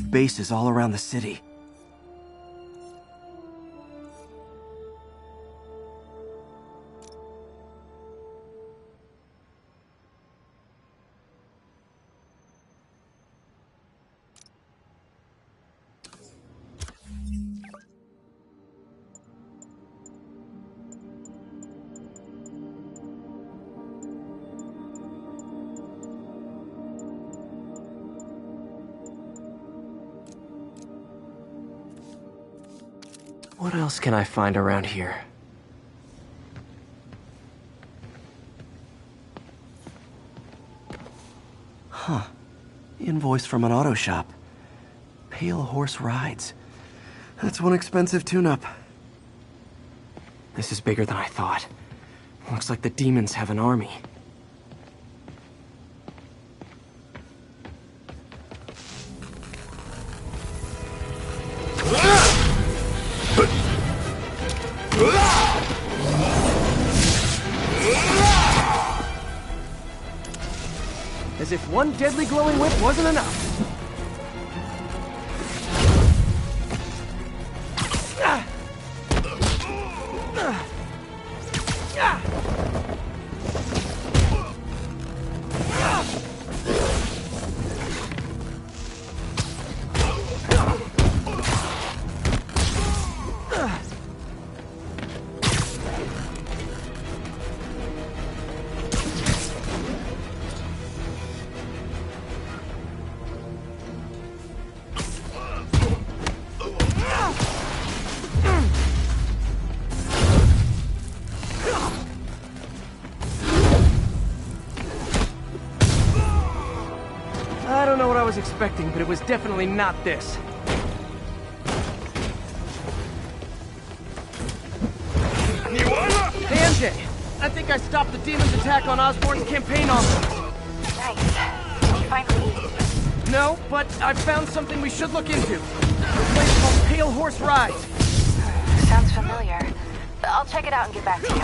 have bases all around the city. What else can I find around here? Huh. Invoice from an auto shop. Pale Horse Rides. That's one expensive tune-up. This is bigger than I thought. Looks like the demons have an army. As if one deadly glowing whip wasn't enough. I don't know what I was expecting, but it was definitely not this. Hey, MJ! I think I stopped the demon's attack on Osborn's campaign office. Nice. Did you find leads? No, but I found something we should look into. A place called Pale Horse Rides. Sounds familiar. I'll check it out and get back to you.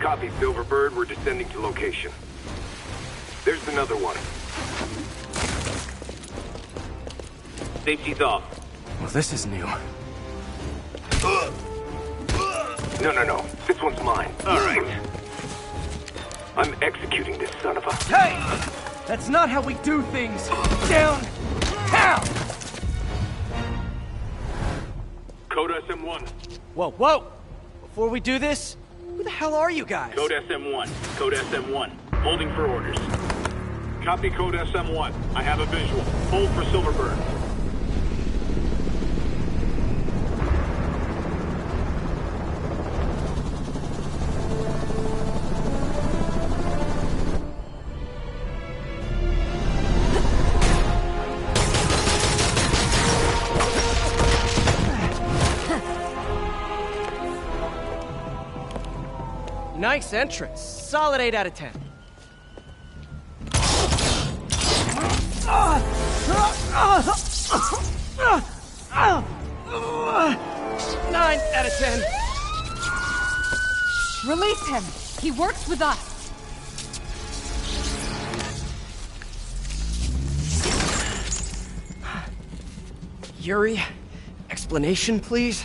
Copy, Silverbird. We're descending to location. There's another one. Safety's off. Well, this is new. No. This one's mine. All right. I'm executing this son of a... Hey! That's not how we do things! Downtown! Code SM1. Whoa! Before we do this, who the hell are you guys? Code SM1. Code SM1. Holding for orders. Copy Code SM1. I have a visual. Hold for Silverbird. Nice entrance. Solid 8 out of 10. 9 out of 10. Release him. He works with us. Yuri, explanation, please?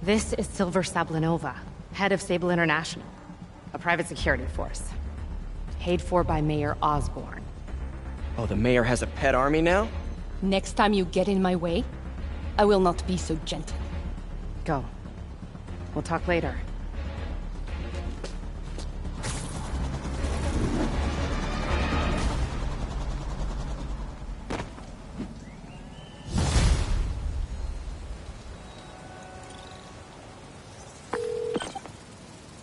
This is Silver Sablinova, head of Sable International, a private security force. Paid for by Mayor Osborne. Oh, the mayor has a pet army now? Next time you get in my way, I will not be so gentle. Go. We'll talk later.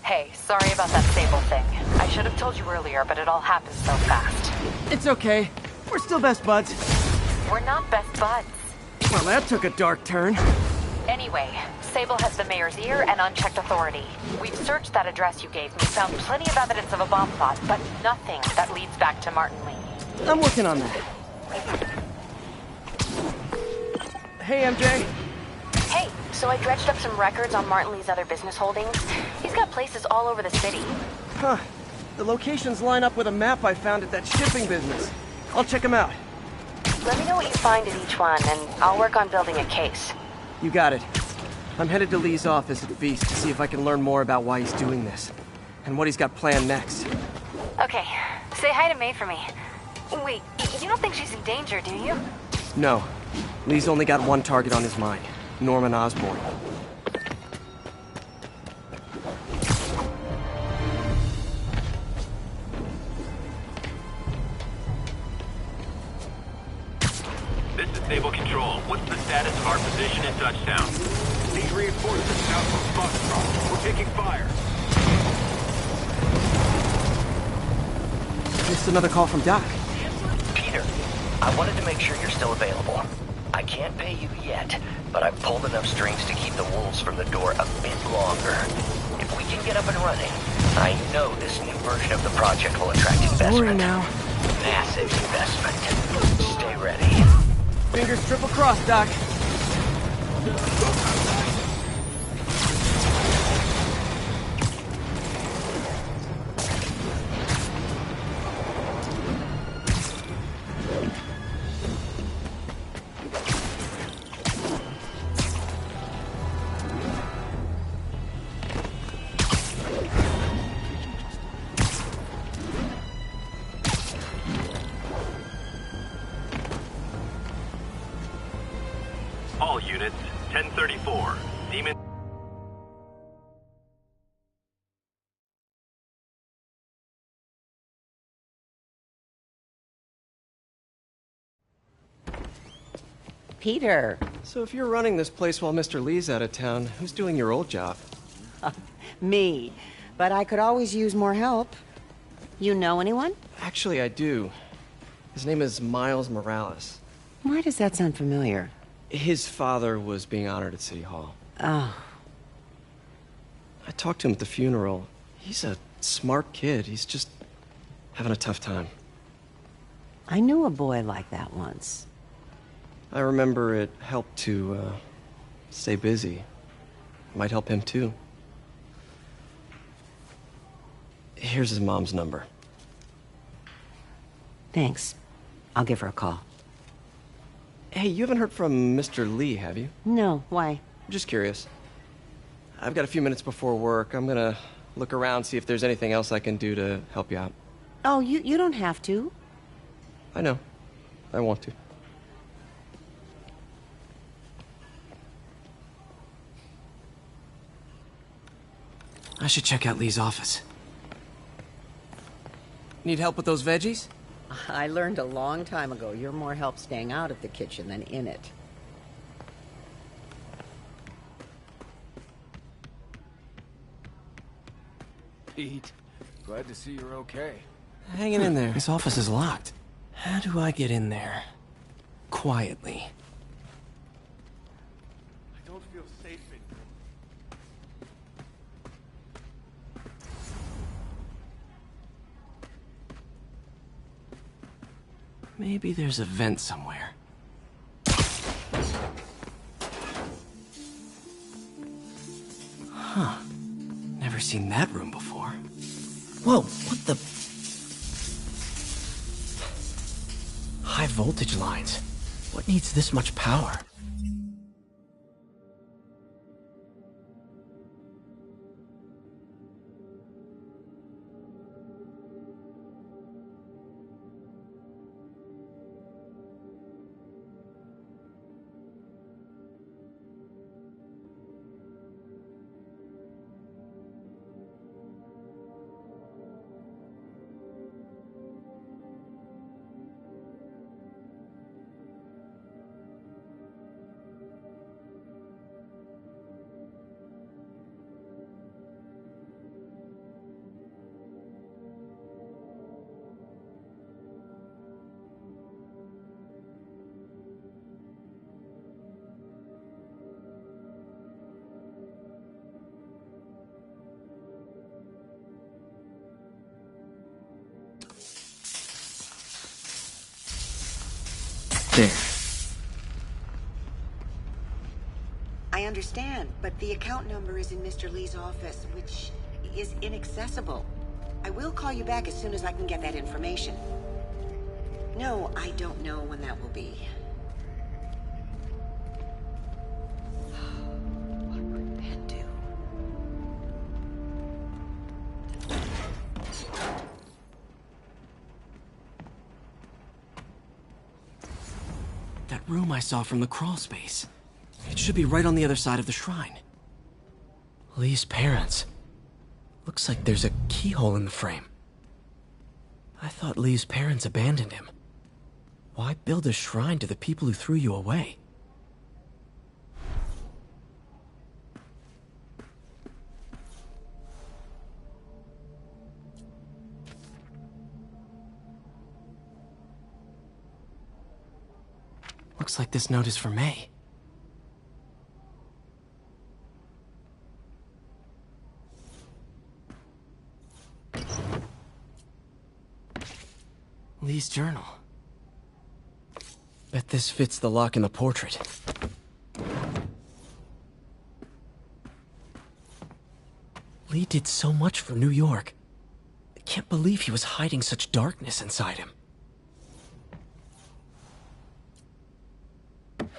Hey, sorry about that Sable thing. I should have told you earlier, but it all happened so fast. It's okay. We're still best buds. We're not best buds. Well, that took a dark turn. Anyway, Sable has the mayor's ear and unchecked authority. We've searched that address you gave me, found plenty of evidence of a bomb plot, but nothing that leads back to Martin Lee. I'm working on that. Hey, MJ. Hey, so I dredged up some records on Martin Lee's other business holdings. He's got places all over the city. Huh. The locations line up with a map I found at that shipping business. I'll check them out. Let me know what you find at each one, and I'll work on building a case. You got it. I'm headed to Lee's office at Feast to see if I can learn more about why he's doing this. And what he's got planned next. Okay, say hi to May for me. Wait, you don't think she's in danger, do you? No. Lee's only got one target on his mind. Norman Osborn. This is Sable Control. What's the status of our position in touchdown? Need reinforcements out from Foxtrot. We're taking fire. Just another call from Doc. Peter, I wanted to make sure you're still available. I can't pay you yet, but I've pulled enough strings to keep the wolves from the door a bit longer. If we can get up and running, I know this new version of the project will attract investment. Sorry now. Massive investment. Stay ready. Fingers triple crossed, Doc. All units, 1034. Demon... Peter. So if you're running this place while Mr. Lee's out of town, who's doing your old job? Me. But I could always use more help. You know anyone? Actually, I do. His name is Miles Morales. Why does that sound familiar? His father was being honored at City Hall. Oh. I talked to him at the funeral. He's a smart kid. He's just having a tough time. I knew a boy like that once. I remember it helped to, stay busy. Might help him, too. Here's his mom's number. Thanks. I'll give her a call. Hey, you haven't heard from Mr. Lee, have you? No, why? Just curious. I've got a few minutes before work. I'm gonna look around, see if there's anything else I can do to help you out. Oh, you don't have to. I know. I want to. I should check out Lee's office. Need help with those veggies? I learned a long time ago you're more help staying out of the kitchen than in it. Pete, glad to see you're okay. Hanging in there. This office is locked. How do I get in there? Quietly. I don't feel safe in here. Maybe there's a vent somewhere. Huh. Never seen that room before. Whoa, what the... High voltage lines. What needs this much power? there. I understand, but the account number is in Mr. Lee's office, which is inaccessible. I will call you back as soon as I can get that information. No, I don't know when that will be. What would Ben do? That room I saw from the crawl space. It should be right on the other side of the shrine. Lee's parents. Looks like there's a keyhole in the frame. I thought Lee's parents abandoned him. Why build a shrine to the people who threw you away? Looks like this note is for May. Lee's journal. Bet this fits the lock in the portrait. Lee did so much for New York. I can't believe he was hiding such darkness inside him.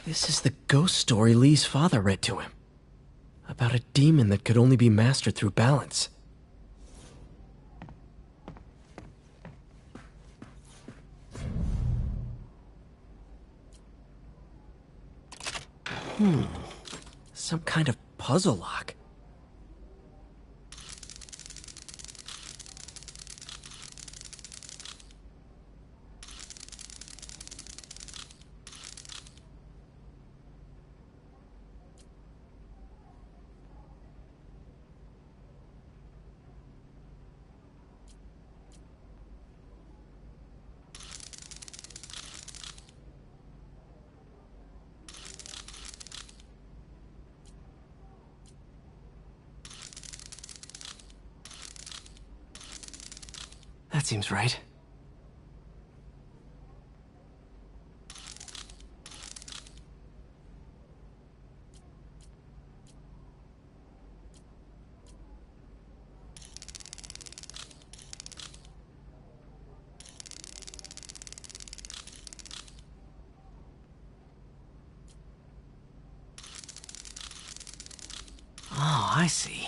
This is the ghost story Lee's father read to him. About a demon that could only be mastered through balance. Some kind of puzzle lock. That seems right. Oh, I see.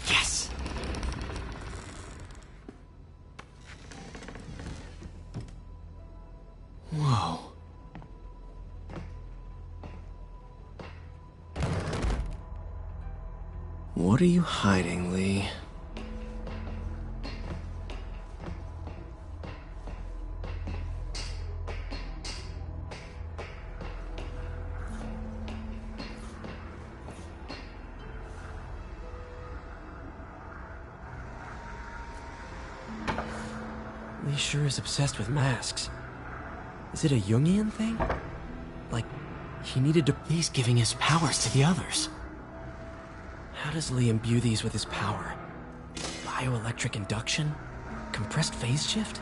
Yes! Whoa. What are you hiding, Lee? Lee sure is obsessed with masks. Is it a Jungian thing? Like, he needed to... He's giving his powers to the others. How does Lee imbue these with his power? Bioelectric induction? Compressed phase shift?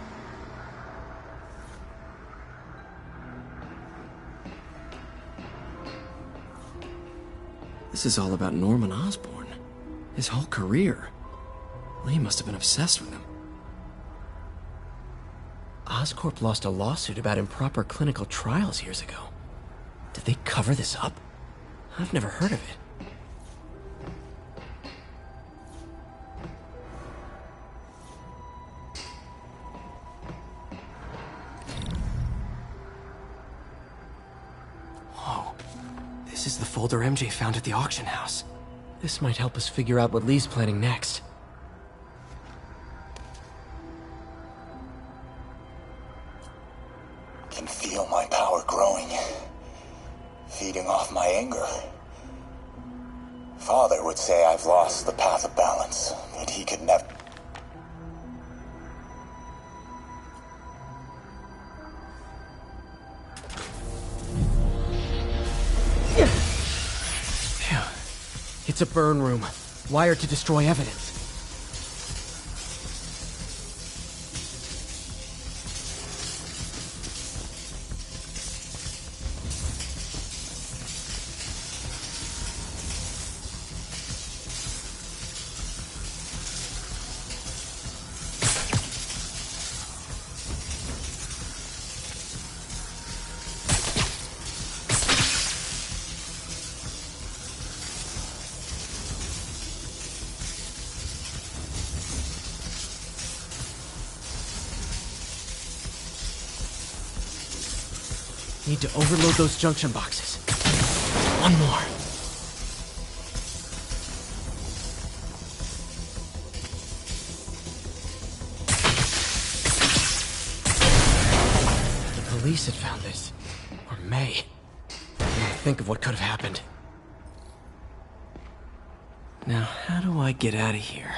This is all about Norman Osborn. His whole career. Lee must have been obsessed with him. Oscorp lost a lawsuit about improper clinical trials years ago. Did they cover this up? I've never heard of it. Whoa. This is the folder MJ found at the auction house. This might help us figure out what Lee's planning next. Can feel my power growing, feeding off my anger. Father would say I've lost the path of balance, but he could never... Phew. It's a burn room, wired to destroy evidence. Need to overload those junction boxes. One more. The police had found this. Or May. Think of what could have happened. Now, how do I get out of here?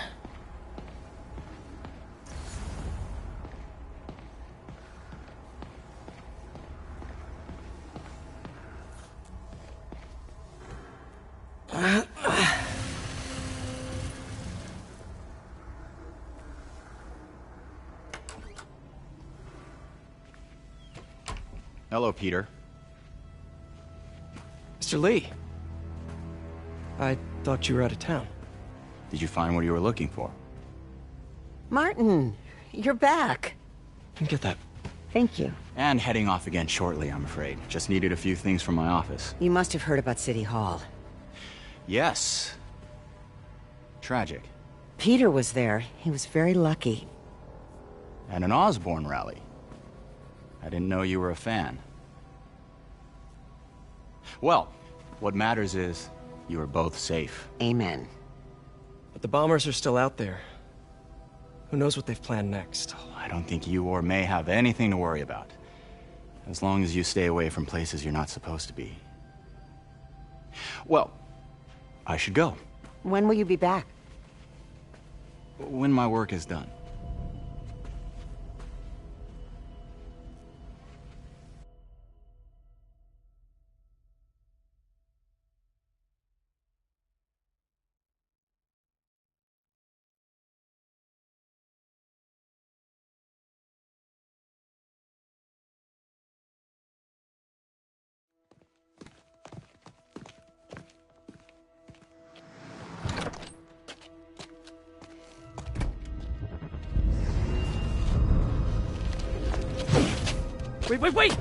Hello, Peter. Mr. Lee. I thought you were out of town. Did you find what you were looking for? Martin, you're back. Didn't get that. Thank you. And heading off again shortly, I'm afraid. Just needed a few things from my office. You must have heard about City Hall. Yes. Tragic. Peter was there. He was very lucky. At an Osborn rally. I didn't know you were a fan. Well, what matters is you are both safe. Amen. But the bombers are still out there. Who knows what they've planned next? I don't think you or May have anything to worry about. As long as you stay away from places you're not supposed to be. Well, I should go. When will you be back? When my work is done. Wait!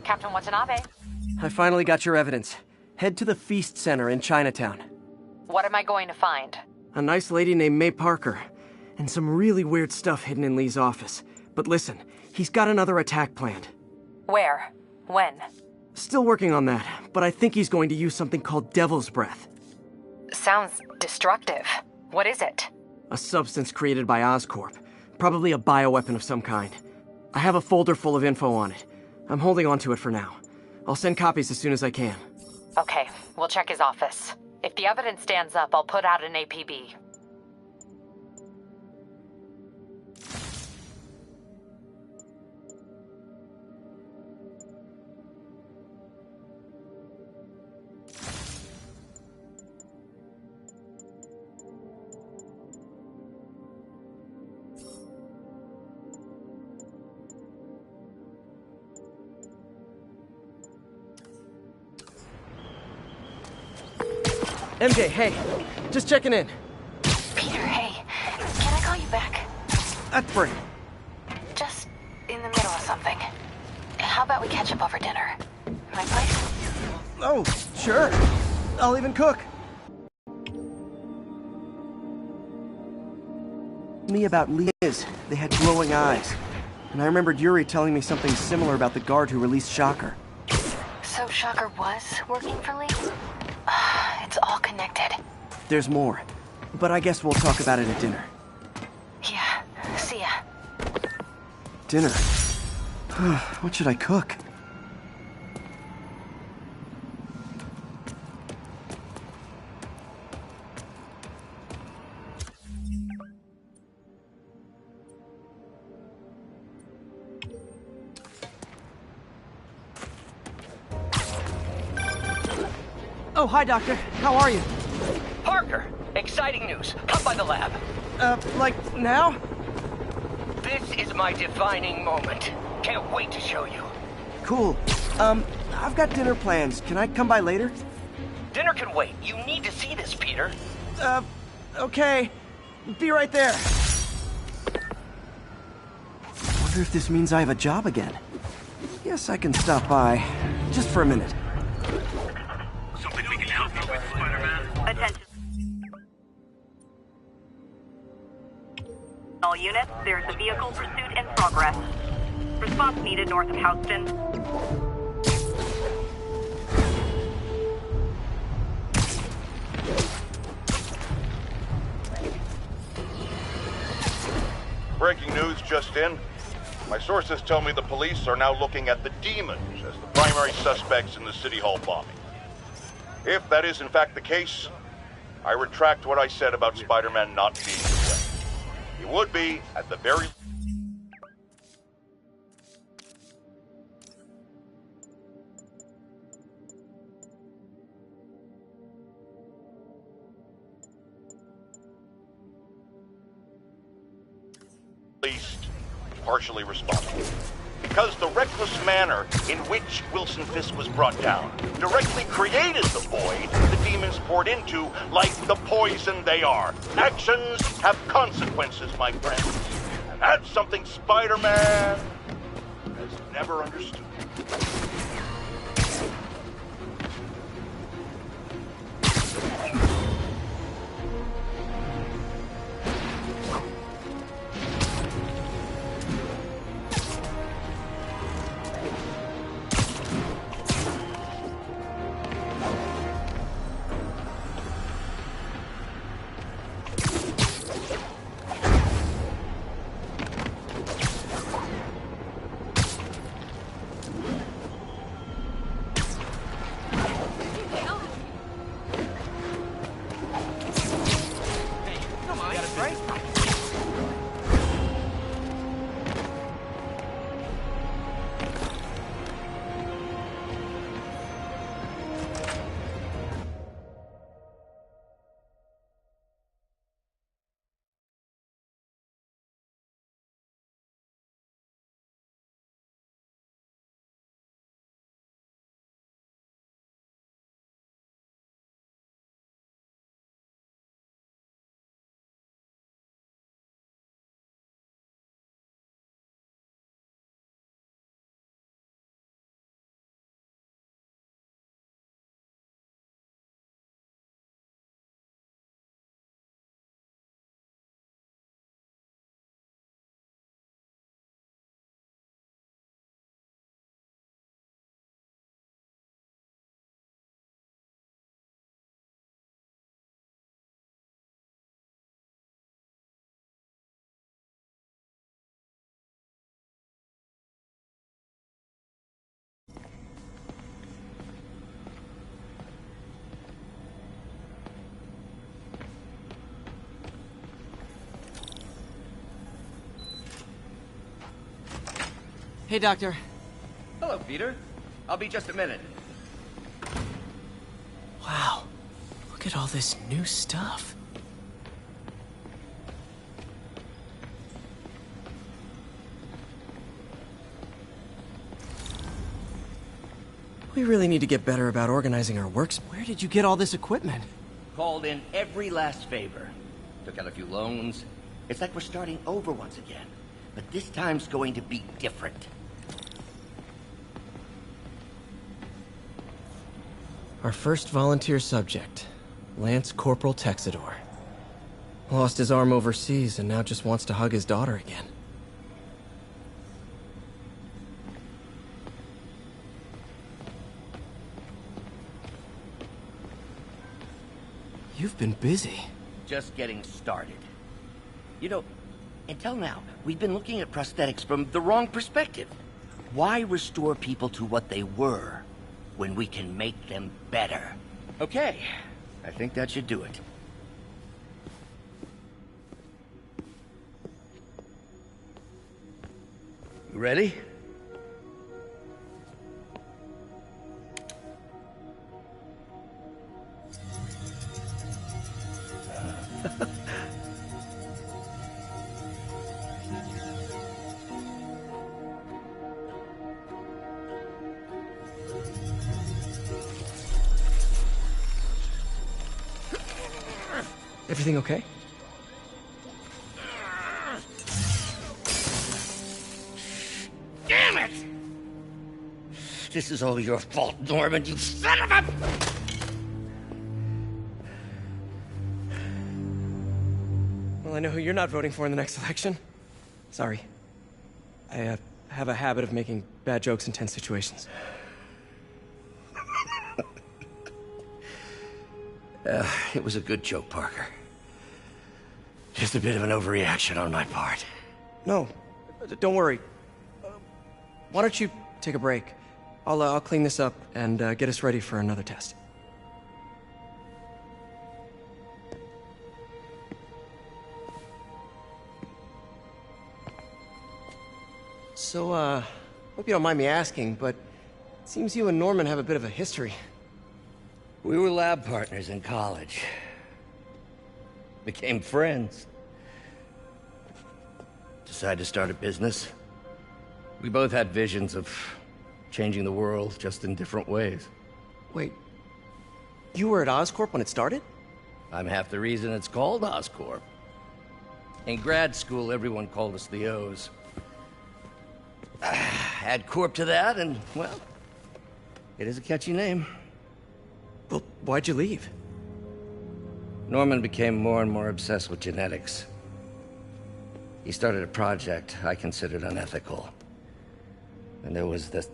Captain Watanabe. I finally got your evidence. Head to the Feast Center in Chinatown. What am I going to find? A nice lady named May Parker. And some really weird stuff hidden in Lee's office. But listen, he's got another attack planned. Where? When? Still working on that, but I think he's going to use something called Devil's Breath. Sounds destructive. What is it? A substance created by Oscorp. Probably a bioweapon of some kind. I have a folder full of info on it. I'm holding on to it for now. I'll send copies as soon as I can. Okay, we'll check his office. If the evidence stands up, I'll put out an APB. MJ, hey. Just checking in. Peter, hey. Can I call you back? That's free. Just in the middle of something. How about we catch up over dinner? My place? Oh, sure. I'll even cook. Me about Liz. They had glowing eyes. And I remembered Yuri telling me something similar about the guard who released Shocker. So Shocker was working for Lee? It's all connected. There's more. But I guess we'll talk about it at dinner. Yeah, see ya. Dinner? What should I cook? Oh, hi, Doctor. How are you? Parker, exciting news. Come by the lab. Like now? This is my defining moment. Can't wait to show you. Cool. I've got dinner plans. Can I come by later? Dinner can wait. You need to see this, Peter. Okay. Be right there. Wonder if this means I have a job again. Guess I can stop by. Just for a minute. Something we can help you with, Spider-Man? Attention. All units, there's a vehicle pursuit in progress. Response needed north of Houston. Breaking news just in. My sources tell me the police are now looking at the demons as the primary suspects in the City Hall bombing. If that is in fact the case, I retract what I said about Spider-Man not being the threat. He would be, at the very least partially responsible. Because the reckless manner in which Wilson Fisk was brought down directly created the void the demons poured into, like the poison they are. Actions have consequences, my friends. And that's something Spider-Man has never understood. Hey, Doctor. Hello, Peter. I'll be just a minute. Wow. Look at all this new stuff. We really need to get better about organizing our works. Where did you get all this equipment? Called in every last favor. Took out a few loans. It's like we're starting over once again. But this time's going to be different. Our first volunteer subject, Lance Corporal Texador. Lost his arm overseas and now just wants to hug his daughter again. You've been busy. Just getting started. You know, until now, we've been looking at prosthetics from the wrong perspective. Why restore people to what they were when we can make them better? Okay, I think that should do it. You ready? Everything okay? Damn it! This is all your fault, Norman, you son of a... Well, I know who you're not voting for in the next election. Sorry. I have a habit of making bad jokes in tense situations. It was a good joke, Parker. Just a bit of an overreaction on my part. No, don't worry. Why don't you take a break? I'll clean this up and get us ready for another test. So, hope you don't mind me asking, but it seems you and Norman have a bit of a history. We were lab partners in college. Became friends. Decided to start a business. We both had visions of changing the world, just in different ways. Wait, you were at Oscorp when it started? I'm half the reason it's called Oscorp. In grad school, everyone called us the O's. Add Corp to that, and, well, it is a catchy name. Well, why'd you leave? Norman became more and more obsessed with genetics. He started a project I considered unethical. And there was this...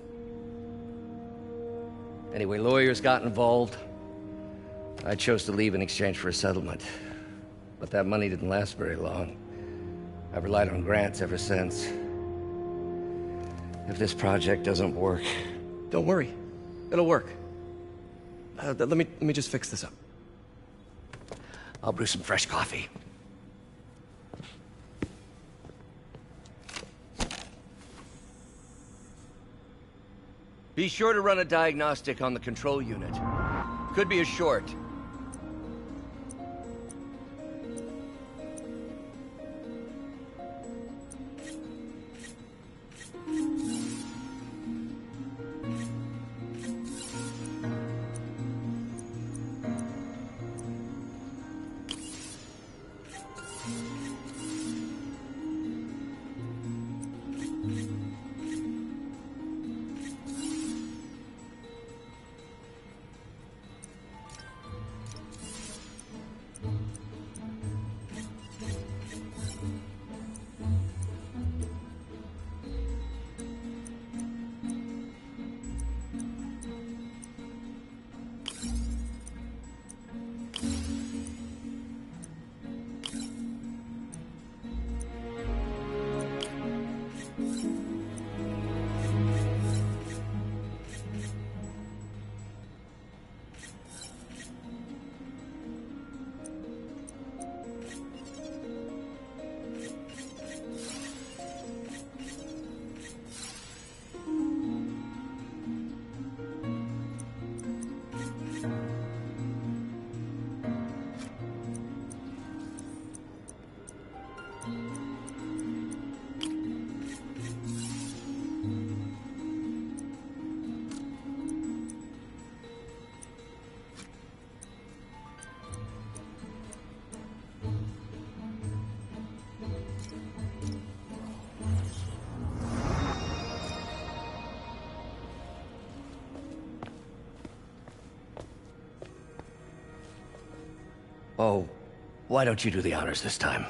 Anyway, lawyers got involved. I chose to leave in exchange for a settlement. But that money didn't last very long. I've relied on grants ever since. If this project doesn't work... Don't worry. It'll work. Let me just fix this up. I'll brew some fresh coffee. Be sure to run a diagnostic on the control unit. Could be a short. Oh, why don't you do the honors this time?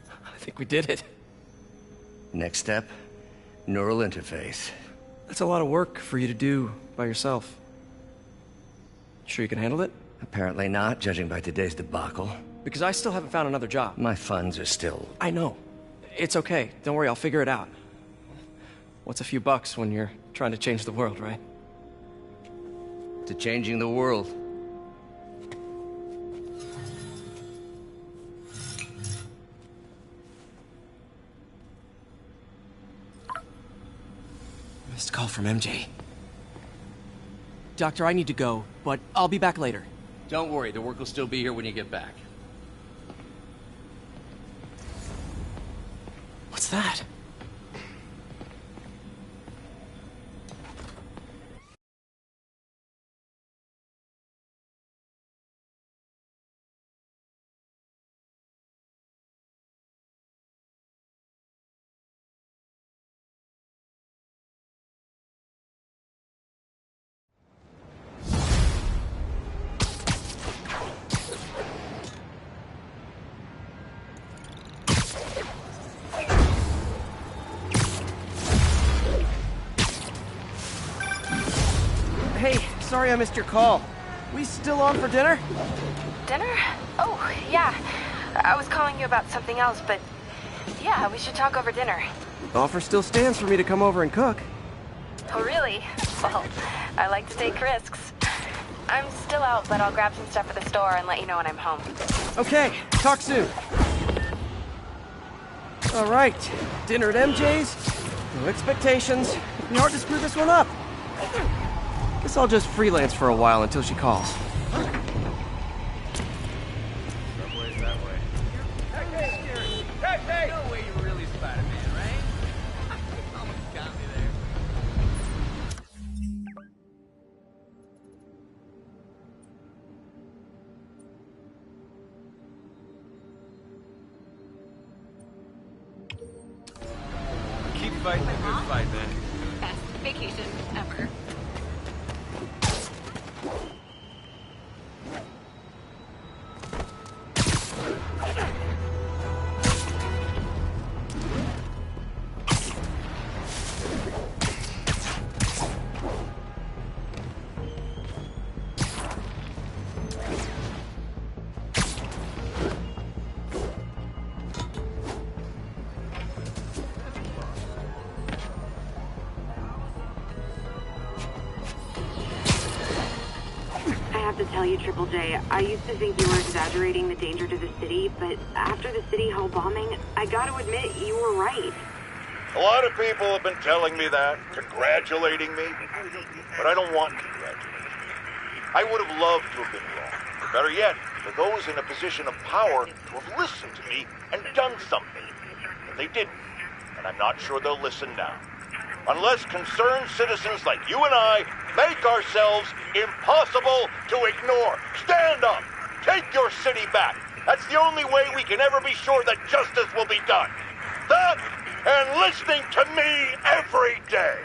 I think we did it. Next step, neural interface. That's a lot of work for you to do by yourself. Sure you can handle it? Apparently not, judging by today's debacle. Because I still haven't found another job. My funds are still... I know. It's okay. Don't worry, I'll figure it out. What's a few bucks when you're trying to change the world, right? To changing the world. Missed call from MJ. Doctor, I need to go, but I'll be back later. Don't worry, the work will still be here when you get back. What's that? Hey, sorry I missed your call. We still on for dinner? Dinner? Oh, yeah. I was calling you about something else, but yeah, we should talk over dinner. Offer still stands for me to come over and cook. Oh, really? Well, I like to take risks. I'm still out, but I'll grab some stuff at the store and let you know when I'm home. Okay, talk soon. All right, dinner at MJ's. No expectations. It'd be hard to screw this one up. Guess I'll just freelance for a while until she calls. Subway's that way. Hey! No way you're really Spider-Man, right? Almost got me there. Keep fighting a good fight, man. Best vacation ever. Tell you, Triple J, I used to think you were exaggerating the danger to the city, but after the City Hall bombing, I gotta admit, you were right. A lot of people have been telling me that, congratulating me, but I don't want congratulations. I would have loved to have been wrong. Or better yet, for those in a position of power to have listened to me and done something. But they didn't, and I'm not sure they'll listen now. Unless concerned citizens like you and I make ourselves impossible to ignore. Stand up! Take your city back! That's the only way we can ever be sure that justice will be done. That and listening to me every day.